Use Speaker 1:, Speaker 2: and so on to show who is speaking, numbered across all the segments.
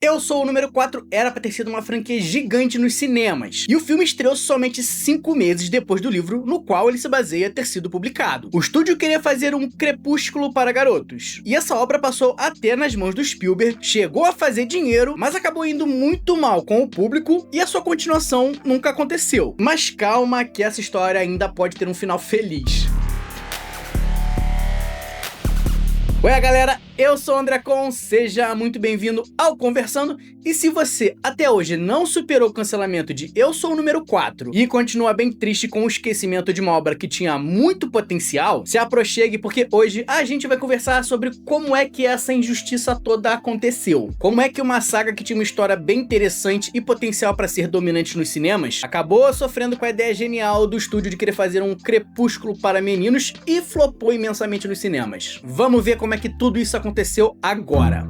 Speaker 1: Eu Sou o Número 4 era pra ter sido uma franquia gigante nos cinemas, e o filme estreou somente 5 meses depois do livro no qual ele se baseia ter sido publicado. O estúdio queria fazer um crepúsculo para garotos, e essa obra passou até nas mãos do Spielberg, chegou a fazer dinheiro, mas acabou indo muito mal com o público, e a sua continuação nunca aconteceu. Mas calma que essa história ainda pode ter um final feliz. Oi galera, eu sou o André Con, seja muito bem-vindo ao Conversando, e se você até hoje não superou o cancelamento de Eu Sou o Número 4 e continua bem triste com o esquecimento de uma obra que tinha muito potencial, se aproxime porque hoje a gente vai conversar sobre como é que essa injustiça toda aconteceu. Como é que uma saga que tinha uma história bem interessante e potencial para ser dominante nos cinemas acabou sofrendo com a ideia genial do estúdio de querer fazer um crepúsculo para meninos e flopou imensamente nos cinemas. Vamos ver como é que tudo isso aconteceu agora.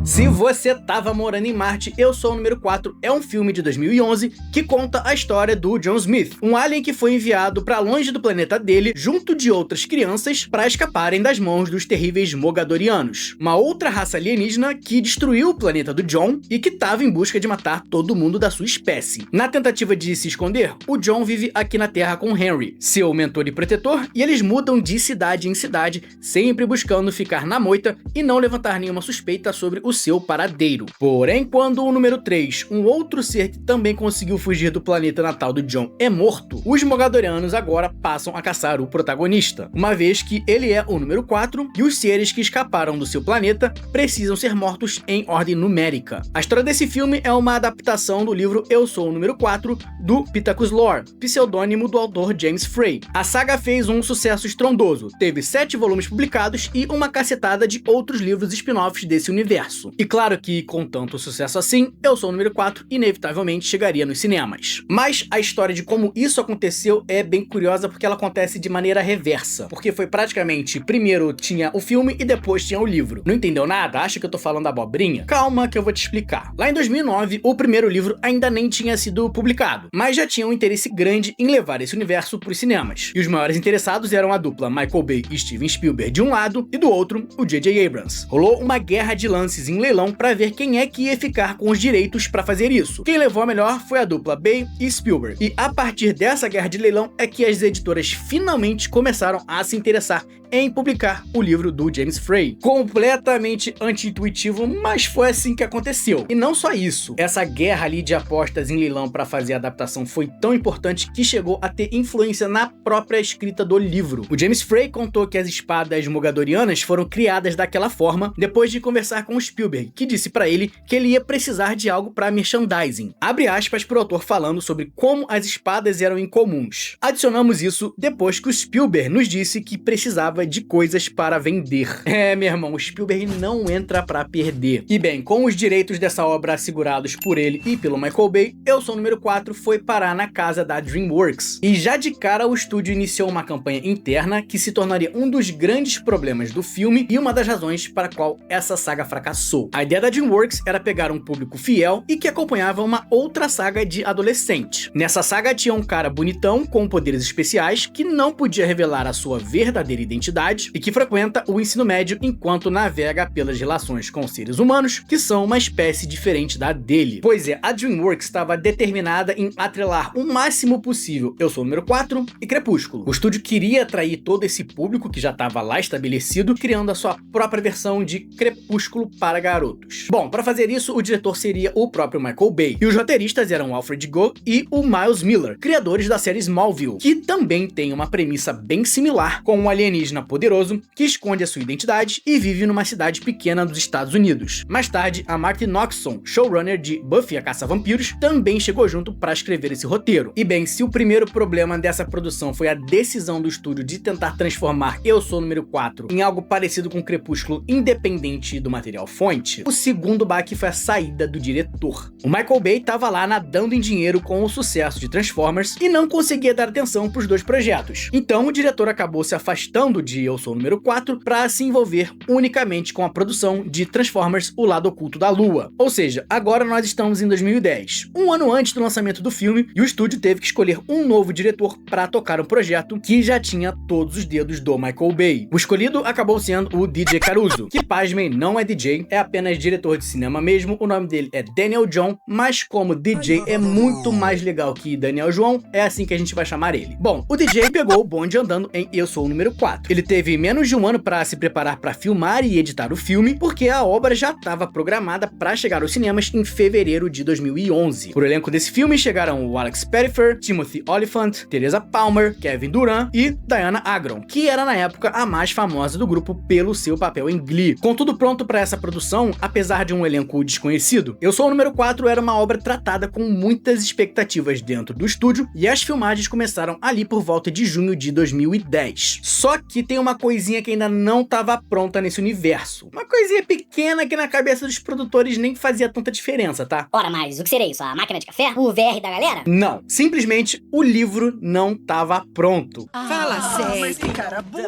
Speaker 1: Se você tava morando em Marte, Eu Sou o Número 4 é um filme de 2011 que conta a história do John Smith, um alien que foi enviado para longe do planeta dele, junto de outras crianças, para escaparem das mãos dos terríveis Mogadorianos, uma outra raça alienígena que destruiu o planeta do John e que estava em busca de matar todo mundo da sua espécie. Na tentativa de se esconder, o John vive aqui na Terra com Henry, seu mentor e protetor, e eles mudam de cidade em cidade, sempre buscando ficar na moita e não levantar nenhuma suspeita sobre o seu paradeiro. Porém, quando o número 3, um outro ser que também conseguiu fugir do planeta natal do John, é morto, os Mogadorianos agora passam a caçar o protagonista, uma vez que ele é o número 4 e os seres que escaparam do seu planeta precisam ser mortos em ordem numérica. A história desse filme é uma adaptação do livro Eu Sou o Número 4 do Pittacus Lore, pseudônimo do autor James Frey. A saga fez um sucesso estrondoso, teve 7 volumes publicados e uma cacetada de outros livros spin-offs desse universo. E claro que, com tanto sucesso assim, Eu Sou o Número 4 inevitavelmente chegaria nos cinemas. Mas a história de como isso aconteceu é bem curiosa porque ela acontece de maneira reversa. Porque foi praticamente, primeiro tinha o filme e depois tinha o livro. Não entendeu nada? Acha que eu tô falando abobrinha? Calma que eu vou te explicar. Lá em 2009, o primeiro livro ainda nem tinha sido publicado, mas já tinha um interesse grande em levar esse universo pros cinemas. E os maiores interessados eram a dupla Michael Bay e Steven Spielberg de um lado, e do outro, o J.J. Abrams. Rolou uma guerra de lances em leilão para ver quem é que ia ficar com os direitos para fazer isso. Quem levou a melhor foi a dupla Bay e Spielberg. E a partir dessa guerra de leilão é que as editoras finalmente começaram a se interessar em publicar o livro do James Frey. Completamente anti-intuitivo, mas foi assim que aconteceu. E não só isso, essa guerra ali de apostas em leilão para fazer a adaptação foi tão importante que chegou a ter influência na própria escrita do livro. O James Frey contou que as espadas mogadorianas foram criadas daquela forma depois de conversar com o Spielberg, que disse para ele que ele ia precisar de algo para merchandising. Abre aspas pro autor falando sobre como as espadas eram incomuns. Adicionamos isso depois que o Spielberg nos disse que precisava de coisas para vender. Meu irmão, o Spielberg não entra pra perder. E bem, com os direitos dessa obra assegurados por ele e pelo Michael Bay, Eu Sou o Número 4 foi parar na casa da DreamWorks. E já de cara o estúdio iniciou uma campanha interna que se tornaria um dos grandes problemas do filme e uma das razões para a qual essa saga fracassou. A ideia da DreamWorks era pegar um público fiel e que acompanhava uma outra saga de adolescente. Nessa saga tinha um cara bonitão com poderes especiais que não podia revelar a sua verdadeira identidade e que frequenta o ensino médio enquanto navega pelas relações com seres humanos que são uma espécie diferente da dele. Pois é, a DreamWorks estava determinada em atrelar o máximo possível Eu Sou o Número 4 e Crepúsculo. O estúdio queria atrair todo esse público que já estava lá estabelecido, criando a sua própria versão de Crepúsculo para garotos. Bom, para fazer isso, o diretor seria o próprio Michael Bay, e os roteiristas eram Alfred Gough e o Miles Miller, criadores da série Smallville, que também tem uma premissa bem similar, com um alienígena poderoso que esconde a sua identidade e vive numa cidade pequena dos Estados Unidos. Mais tarde, a Marti Noxon, showrunner de Buffy a Caça-Vampiros, também chegou junto para escrever esse roteiro. E bem, se o primeiro problema dessa produção foi a decisão do estúdio de tentar transformar Eu Sou o Número 4 em algo parecido com Crepúsculo independente do material fonte, fonte. O segundo baque foi a saída do diretor. O Michael Bay estava lá nadando em dinheiro com o sucesso de Transformers e não conseguia dar atenção para os dois projetos. Então o diretor acabou se afastando de Eu Sou o Número 4 para se envolver unicamente com a produção de Transformers: O Lado Oculto da Lua. Ou seja, agora nós estamos em 2010, um ano antes do lançamento do filme, e o estúdio teve que escolher um novo diretor para tocar um projeto que já tinha todos os dedos do Michael Bay. O escolhido acabou sendo o DJ Caruso, que, pasmem, não é DJ, é apenas diretor de cinema mesmo. O nome dele é Daniel John, mas como DJ é muito mais legal que Daniel João, é assim que a gente vai chamar ele. Bom, o DJ pegou o bonde andando em Eu Sou o Número 4. Ele teve menos de um ano para se preparar para filmar e editar o filme, porque a obra já estava programada para chegar aos cinemas em fevereiro de 2011. Por elenco desse filme chegaram o Alex Pettyfer, Timothy Olyphant, Teresa Palmer, Kevin Durant e Diana Agron, que era na época a mais famosa do grupo pelo seu papel em Glee. Com tudo pronto para essa produção, apesar de um elenco desconhecido, Eu Sou o Número 4 era uma obra tratada com muitas expectativas dentro do estúdio, e as filmagens começaram ali por volta de junho de 2010. Só que tem uma coisinha que ainda não estava pronta nesse universo. Uma coisinha pequena que na cabeça dos produtores nem fazia tanta diferença, tá?
Speaker 2: Ora, mas o que seria isso? A máquina de café? O VR da galera?
Speaker 1: Não, simplesmente o livro não estava pronto.
Speaker 3: Fala sério. Mas que cara burro.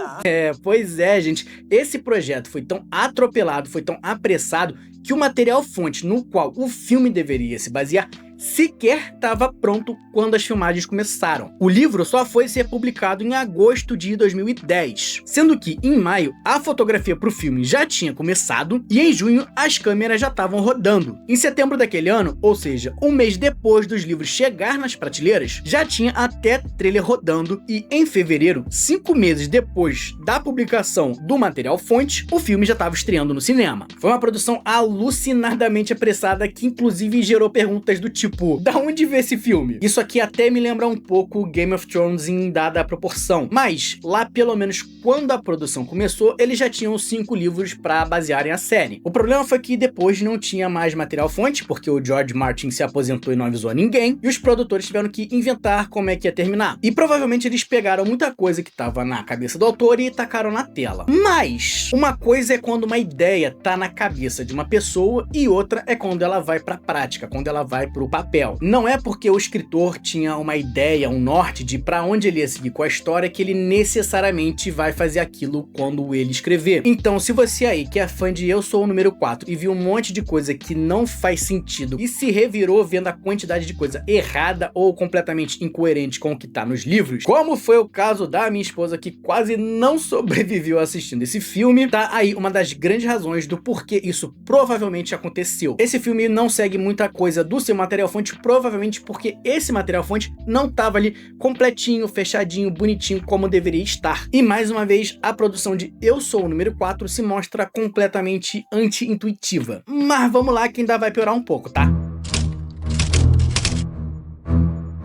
Speaker 1: Pois é, gente. Esse projeto foi tão atropelado, foi tão apressado, que o material fonte no qual o filme deveria se basear sequer estava pronto quando as filmagens começaram. O livro só foi ser publicado em agosto de 2010, sendo que em maio a fotografia para o filme já tinha começado e em junho as câmeras já estavam rodando. Em setembro daquele ano, ou seja, um mês depois dos livros chegar nas prateleiras, já tinha até trailer rodando, e em fevereiro, 5 meses depois da publicação do material fonte, o filme já estava estreando no cinema. Foi uma produção alucinadamente apressada que inclusive gerou perguntas do tipo: da onde veio esse filme? Isso aqui até me lembra um pouco Game of Thrones em dada proporção, mas lá pelo menos quando a produção começou, eles já tinham 5 livros para basearem a série. O problema foi que depois não tinha mais material fonte, porque o George Martin se aposentou e não avisou a ninguém, e os produtores tiveram que inventar como é que ia terminar. E provavelmente eles pegaram muita coisa que estava na cabeça do autor e tacaram na tela. Mas uma coisa é quando uma ideia tá na cabeça de uma pessoa e outra é quando ela vai pra prática, quando ela vai pro papel. Não é porque o escritor tinha uma ideia, um norte de pra onde ele ia seguir com a história que ele necessariamente vai fazer aquilo quando ele escrever. Então, se você aí que é fã de Eu Sou o Número 4 e viu um monte de coisa que não faz sentido e se revirou vendo a quantidade de coisa errada ou completamente incoerente com o que tá nos livros, como foi o caso da minha esposa que quase não sobreviveu assistindo esse filme, tá aí uma das grandes razões do porquê isso provavelmente aconteceu. Esse filme não segue muita coisa do seu material fonte, provavelmente porque esse material fonte não tava ali completinho, fechadinho, bonitinho como deveria estar. E mais uma vez, a produção de Eu Sou o Número 4 se mostra completamente anti-intuitiva. Mas vamos lá que ainda vai piorar um pouco, tá?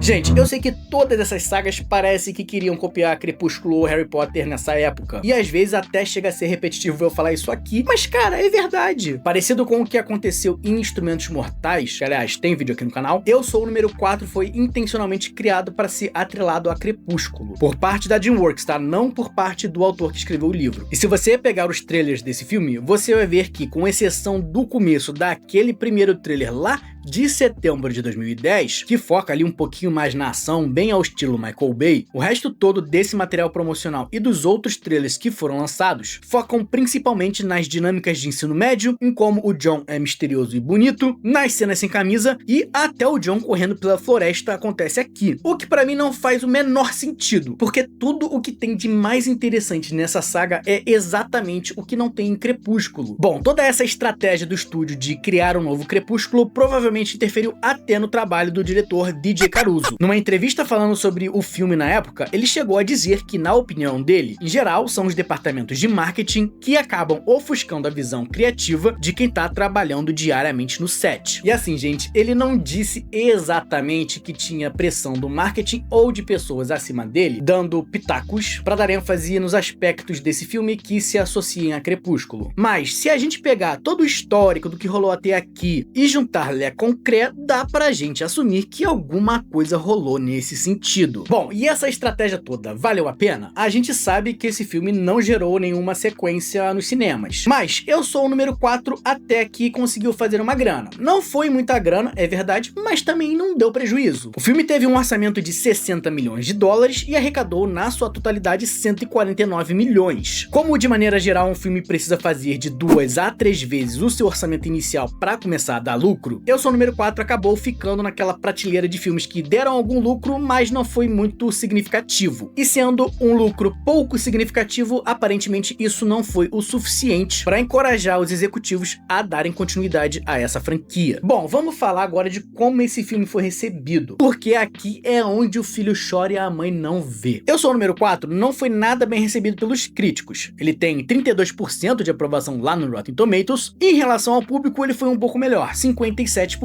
Speaker 1: Gente, eu sei que todas essas sagas parecem que queriam copiar Crepúsculo ou Harry Potter nessa época, e às vezes até chega a ser repetitivo eu falar isso aqui, mas cara, é verdade. Parecido com o que aconteceu em Instrumentos Mortais, que aliás tem vídeo aqui no canal, Eu Sou o Número 4 foi intencionalmente criado para ser atrelado a Crepúsculo, por parte da DreamWorks, tá? Não por parte do autor que escreveu o livro. E se você pegar os trailers desse filme, você vai ver que, com exceção do começo daquele primeiro trailer lá de setembro de 2010, que foca ali um pouquinho mais na ação, bem ao estilo Michael Bay, o resto todo desse material promocional e dos outros trailers que foram lançados focam principalmente nas dinâmicas de ensino médio, em como o John é misterioso e bonito, nas cenas sem camisa e até o John correndo pela floresta acontece aqui. O que pra mim não faz o menor sentido, porque tudo o que tem de mais interessante nessa saga é exatamente o que não tem em Crepúsculo. Bom, toda essa estratégia do estúdio de criar um novo Crepúsculo provavelmente interferiu até no trabalho do diretor DJ Caruso. Numa entrevista falando sobre o filme na época, ele chegou a dizer que, na opinião dele, em geral, são os departamentos de marketing que acabam ofuscando a visão criativa de quem tá trabalhando diariamente no set. E assim, gente, ele não disse exatamente que tinha pressão do marketing ou de pessoas acima dele, dando pitacos para dar ênfase nos aspectos desse filme que se associem a Crepúsculo. Mas, se a gente pegar todo o histórico do que rolou até aqui e juntar Lé concreto, dá pra gente assumir que alguma coisa rolou nesse sentido. Bom, e essa estratégia toda valeu a pena? A gente sabe que esse filme não gerou nenhuma sequência nos cinemas, mas Eu Sou o Número 4 até que conseguiu fazer uma grana. Não foi muita grana, é verdade, mas também não deu prejuízo. O filme teve um orçamento de 60 milhões de dólares e arrecadou na sua totalidade 149 milhões. Como de maneira geral um filme precisa fazer de 2 a 3 vezes o seu orçamento inicial para começar a dar lucro, Eu Sou o Número 4 acabou ficando naquela prateleira de filmes que deram algum lucro, mas não foi muito significativo. E sendo um lucro pouco significativo, aparentemente isso não foi o suficiente para encorajar os executivos a darem continuidade a essa franquia. Bom, vamos falar agora de como esse filme foi recebido, porque aqui é onde o filho chora e a mãe não vê. Eu Sou o Número 4 não foi nada bem recebido pelos críticos. Ele tem 32% de aprovação lá no Rotten Tomatoes, e em relação ao público ele foi um pouco melhor, 57%.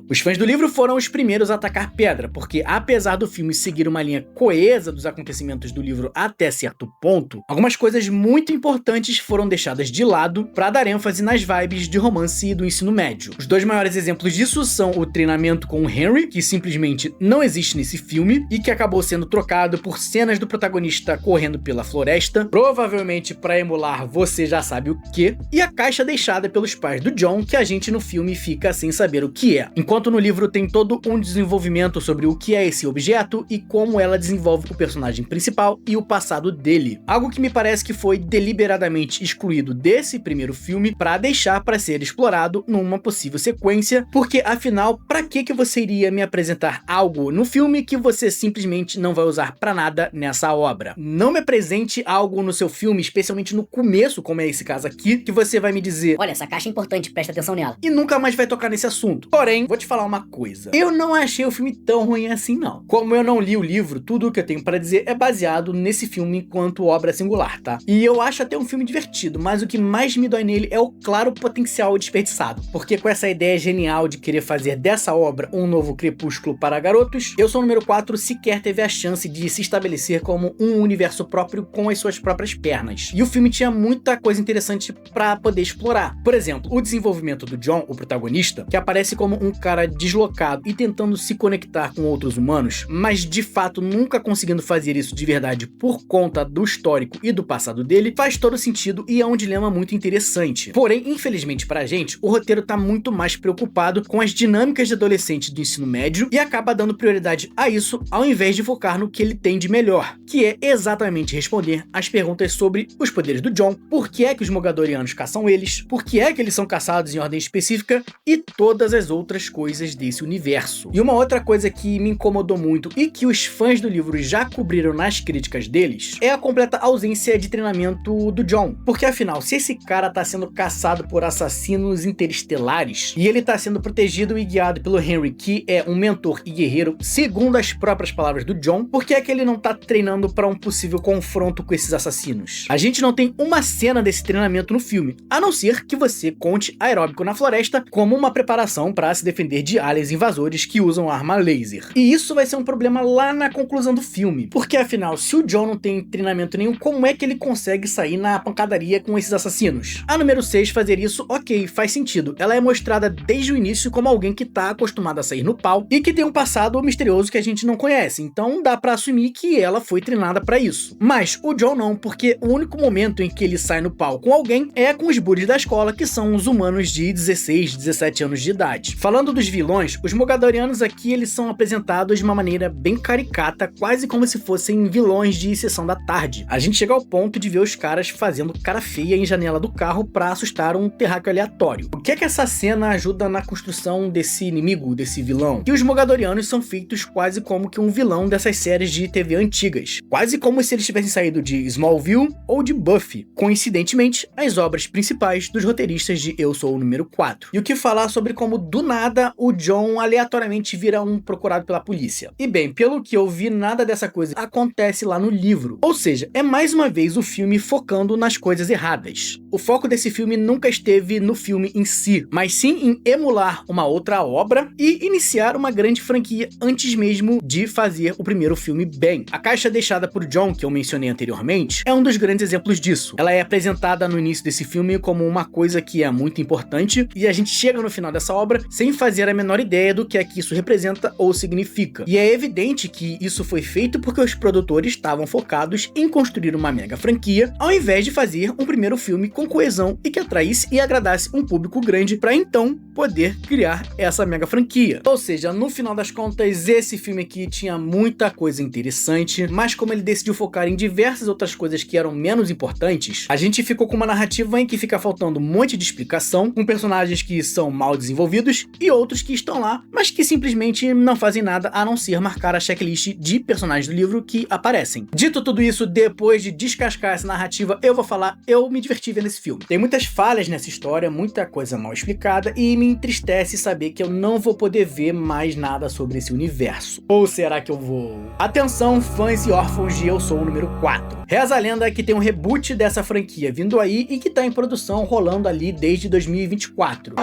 Speaker 1: Os fãs do livro foram os primeiros a atacar pedra, porque apesar do filme seguir uma linha coesa dos acontecimentos do livro até certo ponto, algumas coisas muito importantes foram deixadas de lado para dar ênfase nas vibes de romance e do ensino médio. Os dois maiores exemplos disso são o treinamento com o Henry, que simplesmente não existe nesse filme, e que acabou sendo trocado por cenas do protagonista correndo pela floresta, provavelmente para emular você já sabe o que, e a caixa deixada pelos pais do John, que a gente no filme fica sem saber o que é. Enquanto no livro tem todo um desenvolvimento sobre o que é esse objeto e como ela desenvolve o personagem principal e o passado dele. Algo que me parece que foi deliberadamente excluído desse primeiro filme para deixar para ser explorado numa possível sequência, porque afinal, para que você iria me apresentar algo no filme que você simplesmente não vai usar para nada nessa obra? Não me apresente algo no seu filme, especialmente no começo, como é esse caso aqui, que você vai me dizer:
Speaker 2: Olha, essa caixa é importante, presta atenção nela.
Speaker 1: E nunca mais vai tocar nesse assunto. Porém, vou te falar uma coisa. Eu não achei o filme tão ruim assim, não. Como eu não li o livro, tudo o que eu tenho para dizer é baseado nesse filme enquanto obra singular, tá? E eu acho até um filme divertido, mas o que mais me dói nele é o claro potencial desperdiçado. Porque com essa ideia genial de querer fazer dessa obra um novo Crepúsculo para garotos, Eu Sou o Número 4 sequer teve a chance de se estabelecer como um universo próprio com as suas próprias pernas. E o filme tinha muita coisa interessante para poder explorar. Por exemplo, o desenvolvimento do John, o protagonista, que aparece como um cara deslocado e tentando se conectar com outros humanos, mas de fato nunca conseguindo fazer isso de verdade por conta do histórico e do passado dele, faz todo sentido e é um dilema muito interessante. Porém, infelizmente pra gente, o roteiro tá muito mais preocupado com as dinâmicas de adolescentes do ensino médio e acaba dando prioridade a isso ao invés de focar no que ele tem de melhor, que é exatamente responder às perguntas sobre os poderes do John, por que é que os Mogadorianos caçam eles, por que é que eles são caçados em ordem específica e todas as outras coisas desse universo. E uma outra coisa que me incomodou muito e que os fãs do livro já cobriram nas críticas deles é a completa ausência de treinamento do John, porque afinal, se esse cara tá sendo caçado por assassinos interestelares e ele tá sendo protegido e guiado pelo Henry, que é um mentor e guerreiro, segundo as próprias palavras do John, por que é que ele não tá treinando para um possível confronto com esses assassinos? A gente não tem uma cena desse treinamento no filme, a não ser que você conte aeróbico na floresta como uma preparação para se defender de aliens invasores que usam arma laser. E isso vai ser um problema lá na conclusão do filme, porque afinal, se o John não tem treinamento nenhum, como é que ele consegue sair na pancadaria com esses assassinos? A número 6 fazer isso, ok, faz sentido. Ela é mostrada desde o início como alguém que tá acostumada a sair no pau e que tem um passado misterioso que a gente não conhece, então dá pra assumir que ela foi treinada pra isso. Mas o John não, porque o único momento em que ele sai no pau com alguém é com os bullies da escola, que são os humanos de 16, 17 anos de idade. Falando dos vilões, os Mogadorianos aqui eles são apresentados de uma maneira bem caricata, quase como se fossem vilões de Sessão da Tarde. A gente chega ao ponto de ver os caras fazendo cara feia em janela do carro pra assustar um terráqueo aleatório. O que é que essa cena ajuda na construção desse inimigo, desse vilão? Que os Mogadorianos são feitos quase como que um vilão dessas séries de TV antigas, quase como se eles tivessem saído de Smallville ou de Buffy, coincidentemente as obras principais dos roteiristas de Eu Sou o Número 4. E o que falar sobre como do nada o John aleatoriamente vira um procurado pela polícia. E bem, pelo que eu vi, nada dessa coisa acontece lá no livro. Ou seja, é mais uma vez o filme focando nas coisas erradas. O foco desse filme nunca esteve no filme em si, mas sim em emular uma outra obra e iniciar uma grande franquia antes mesmo de fazer o primeiro filme bem. A caixa deixada por John, que eu mencionei anteriormente, é um dos grandes exemplos disso. Ela é apresentada no início desse filme como uma coisa que é muito importante, e a gente chega no final dessa obra obra sem fazer a menor ideia do que é que isso representa ou significa. E é evidente que isso foi feito porque os produtores estavam focados em construir uma mega franquia, ao invés de fazer um primeiro filme com coesão e que atraísse e agradasse um público grande para então poder criar essa mega franquia. Ou seja, no final das contas, esse filme aqui tinha muita coisa interessante, mas como ele decidiu focar em diversas outras coisas que eram menos importantes, a gente ficou com uma narrativa em que fica faltando um monte de explicação, com personagens que são mal desenvolvidos e outros que estão lá, mas que simplesmente não fazem nada a não ser marcar a checklist de personagens do livro que aparecem. Dito tudo isso, depois de descascar essa narrativa, eu vou falar, eu me diverti vendo esse filme. Tem muitas falhas nessa história, muita coisa mal explicada e me entristece saber que eu não vou poder ver mais nada sobre esse universo. Ou será que eu vou? Atenção, fãs e órfãos de Eu Sou o Número 4. Reza a lenda que tem um reboot dessa franquia vindo aí e que tá em produção rolando ali desde 2024.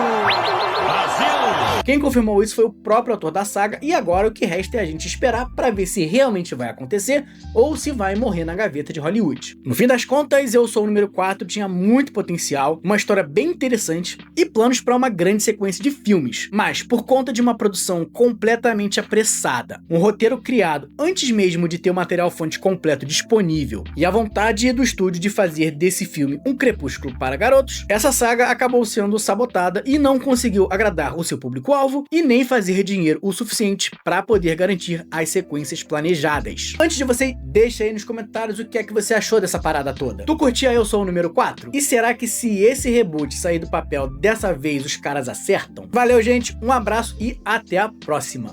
Speaker 1: Quem confirmou isso foi o próprio autor da saga e agora o que resta é a gente esperar para ver se realmente vai acontecer ou se vai morrer na gaveta de Hollywood. No fim das contas, Eu Sou o Número 4 tinha muito potencial, uma história bem interessante e planos para uma grande sequência de filmes, mas por conta de uma produção completamente apressada, um roteiro criado antes mesmo de ter o material fonte completo disponível e a vontade do estúdio de fazer desse filme um crepúsculo para garotos, essa saga acabou sendo sabotada e não conseguiu agradar o seu público-alvo e nem fazer dinheiro o suficiente para poder garantir as sequências planejadas. Antes de você, deixa aí nos comentários o que é que você achou dessa parada toda. Tu curtia Eu Sou o Número 4? E será que se esse reboot sair do papel dessa vez os caras acertam? Valeu, gente, um abraço e até a próxima!